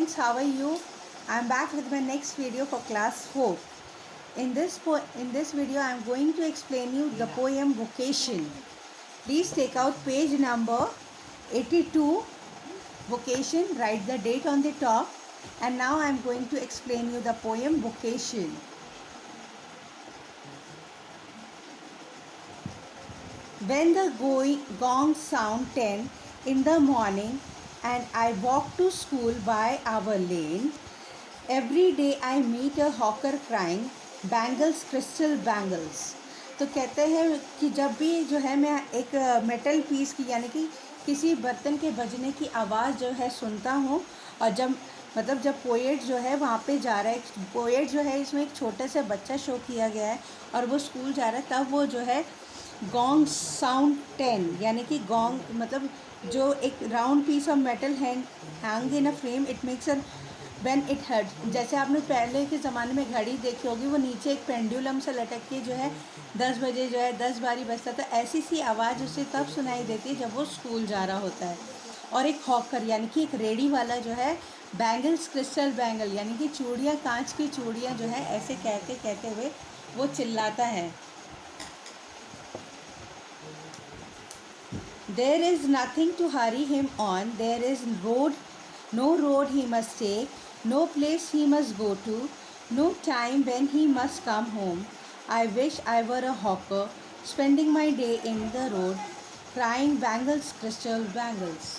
students, how are you? I am back with my next video for class 4. In this video I am going to explain you the poem Vocation. Please take out page number 82, Vocation, write the date on the top, and now I am going to explain you the poem Vocation. When the gong sound 10 in the morning and I walk to school by our lane, every day I meet a hawker crying, bangles, crystal bangles. तो कहते हैं कि जब भी जो है मैं एक मेटल पीस की यानी कि किसी बर्तन के बजने की आवाज़ जो है सुनता हूँ, और जब पोएट जो है वहाँ पे जा रहा है, पोएट जो है इसमें एक छोटे से बच्चा शो किया गया है और वो स्कूल जा रहा है, तब वो जो है गॉन्ग साउंड 10 यानी कि गॉन्ग मतलब जो एक round piece of metal hang in a frame, it makes a when it hurt. जैसे आपने पहले के ज़माने में घड़ी देखी होगी, वो नीचे एक पेंडुलम से लटक के जो है 10 बजे जो है 10 बारी बजता, तो ऐसी सी आवाज़ उसे तब सुनाई देती है जब वो स्कूल जा रहा होता है। और एक हॉकर यानी कि एक रेडी वाला जो है बैंगल्स क्रिस्टल बैंगल यानी कि चूड़ियाँ, कांच की चूड़ियाँ जो है ऐसे कहते हुए वो चिल्लाता है, There is nothing to hurry him on, there is no road he must take, no place he must go to, no time when he must come home. I wish I were a hawker, spending my day in the road, crying bangles, crystal bangles.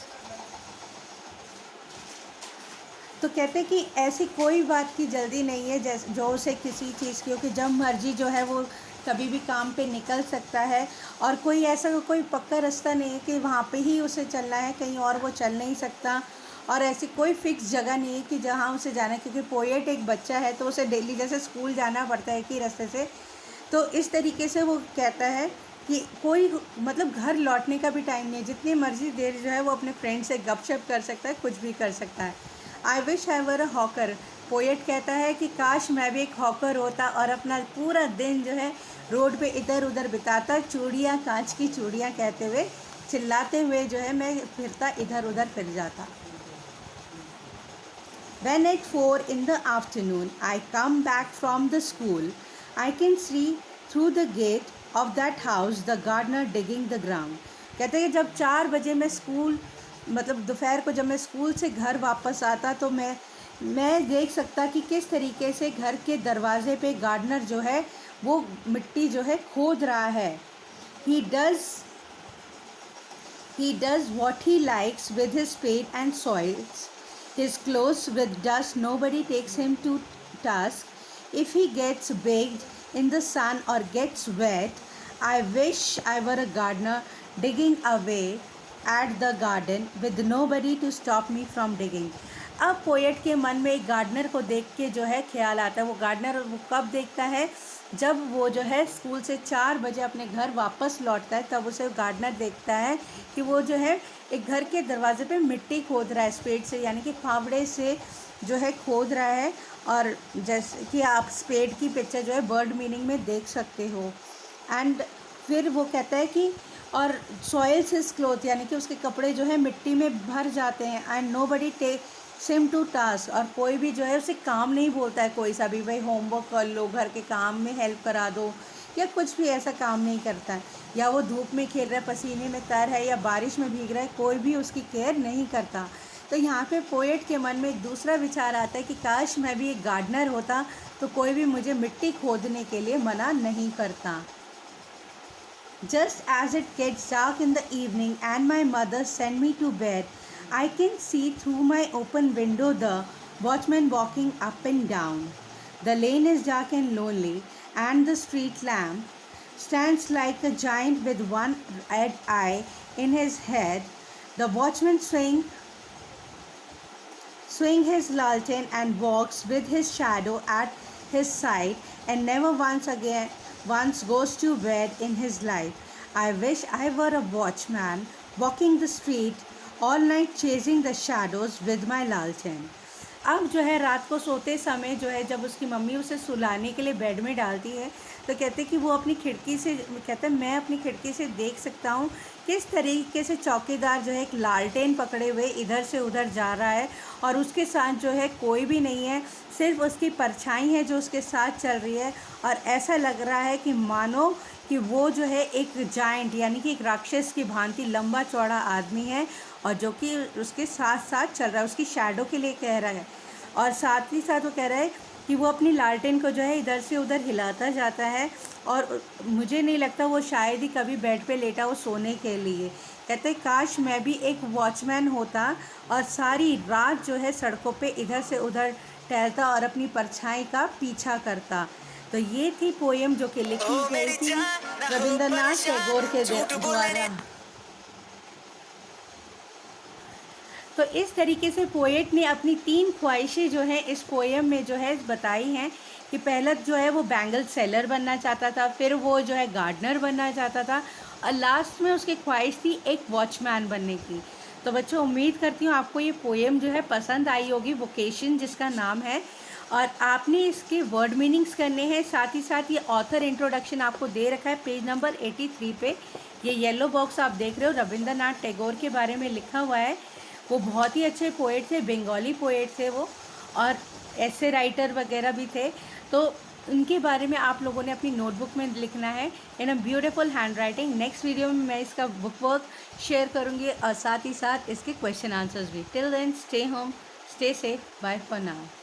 तो कहते हैं कि ऐसी कोई बात की जल्दी नहीं है जो उसे किसी चीज़ की हो, कि जब मर्जी जो है वो कभी भी काम पे निकल सकता है, और कोई ऐसा कोई पक्का रास्ता नहीं है कि वहाँ पे ही उसे चलना है, कहीं और वो चल नहीं सकता, और ऐसी कोई फिक्स जगह नहीं है कि जहाँ उसे जाना है, क्योंकि पोएट एक बच्चा है तो उसे डेली जैसे स्कूल जाना पड़ता है एक ही रास्ते से। तो इस तरीके से वो कहता है कि कोई मतलब घर लौटने का भी टाइम नहीं है, जितनी मर्जी देर जो है वो अपने फ्रेंड से गपशप कर सकता है, कुछ भी कर सकता है। I wish I were a hawker, poet कहता है कि काश मैं भी एक हॉकर होता और अपना पूरा दिन जो है रोड पे इधर उधर बिताता, चूड़ियाँ, कांच की चूड़ियाँ कहते हुए चिल्लाते हुए जो है मैं फिरता, इधर उधर फिर जाता। When at 4 in the afternoon I come back from the school, I can see through the gate of that house the gardener digging the ground. कहते हैं जब 4 बजे मैं स्कूल मतलब दोपहर को जब मैं स्कूल से घर वापस आता तो मैं देख सकता कि किस तरीके से घर के दरवाजे पे गार्डनर जो है वो मिट्टी जो है खोद रहा है। He does what he likes with his spade and soils his clothes with dust. Nobody takes him to task. If he gets baked in the sun or gets wet, I wish I were a gardener digging away at the garden with nobody to stop me from digging. अब poet के मन में एक gardener को देख के जो है ख्याल आता है। वो गार्डनर वो कब देखता है, जब वो जो है स्कूल से 4 बजे अपने घर वापस लौटता है, तब उसे गार्डनर देखता है कि वो जो है एक घर के दरवाजे पे मिट्टी खोद रहा है स्पेड से, यानी कि फावड़े से जो है खोद रहा है। और जैसे कि आप स्पेड की पिक्चर जो है बर्ड मीनिंग में देख सकते हो। एंड फिर वो कहता है कि और सॉइल्स हिज क्लोथ यानी कि उसके कपड़े जो है मिट्टी में भर जाते हैं। And nobody takes him to task, और कोई भी जो है उसे काम नहीं बोलता है, कोई सा भी, भाई होमवर्क कर लो, घर के काम में हेल्प करा दो, या कुछ भी ऐसा काम नहीं करता है। या वो धूप में खेल रहा है, पसीने में तर है, या बारिश में भीग रहा है, कोई भी उसकी केयर नहीं करता। तो यहाँ पे पोएट के मन में एक दूसरा विचार आता है कि काश मैं भी एक गार्डनर होता तो कोई भी मुझे मिट्टी खोदने के लिए मना नहीं करता। Just as it gets dark in the evening and my mother send me to bed, I can see through my open window the watchman walking up and down. The lane is dark and lonely, and the street lamp stands like a giant with one red eye in his head. The watchman swing his lantern and walks with his shadow at his side, and never once goes to bed in his life. I wish I were a watchman walking the street all night chasing the shadows with my lantern. अब जो है रात को सोते समय जो है जब उसकी मम्मी उसे सुलाने के लिए बेड में डालती है, तो कहते कि वो अपनी खिड़की से कहते मैं अपनी खिड़की से देख सकता हूँ किस तरीके से चौकीदार जो है एक लालटेन पकड़े हुए इधर से उधर जा रहा है और उसके साथ जो है कोई भी नहीं है, सिर्फ उसकी परछाई है जो उसके साथ चल रही है। और ऐसा लग रहा है कि मानो कि वो जो है एक जायंट यानी कि एक राक्षस की भांति लंबा चौड़ा आदमी है और जो कि उसके साथ साथ चल रहा है, उसकी शैडो के लिए कह रहा है। और साथ ही साथ वो कह रहा है कि वो अपनी लालटेन को जो है इधर से उधर हिलाता जाता है और मुझे नहीं लगता वो शायद ही कभी बेड पे लेटा हो सोने के लिए। कहते हैं काश मैं भी एक वॉचमैन होता और सारी रात जो है सड़कों पे इधर से उधर टहलता और अपनी परछाई का पीछा करता। तो ये थी पोएम जो कि लिखी गई थी रविंद्रनाथ टैगोर के द्वारा। तो इस तरीके से पोएट ने अपनी 3 ख्वाहिशें जो हैं इस पोएम में जो है बताई हैं कि पहला जो है वो बैंगल सेलर बनना चाहता था, फिर वो जो है गार्डनर बनना चाहता था और लास्ट में उसकी ख्वाहिश थी एक वॉचमैन बनने की। तो बच्चों उम्मीद करती हूँ आपको ये पोएम जो है पसंद आई होगी, वोकेशन जिसका नाम है, और आपने इसके वर्ड मीनिंग्स करने हैं। साथ ही साथ ये ऑथर इंट्रोडक्शन आपको दे रखा है पेज नंबर 83 पे। ये येलो बॉक्स आप देख रहे हो रविंद्रनाथ टैगोर के बारे में लिखा हुआ है। वो बहुत ही अच्छे पोएट थे, बंगाली पोएट थे वो, और ऐसे राइटर वगैरह भी थे। तो उनके बारे में आप लोगों ने अपनी नोटबुक में लिखना है in a beautiful hand writing. Next video में मैं इसका बुक वर्क शेयर करूँगी और साथ ही साथ इसके क्वेश्चन आंसर्स भी। Till then stay home, stay safe, bye for now.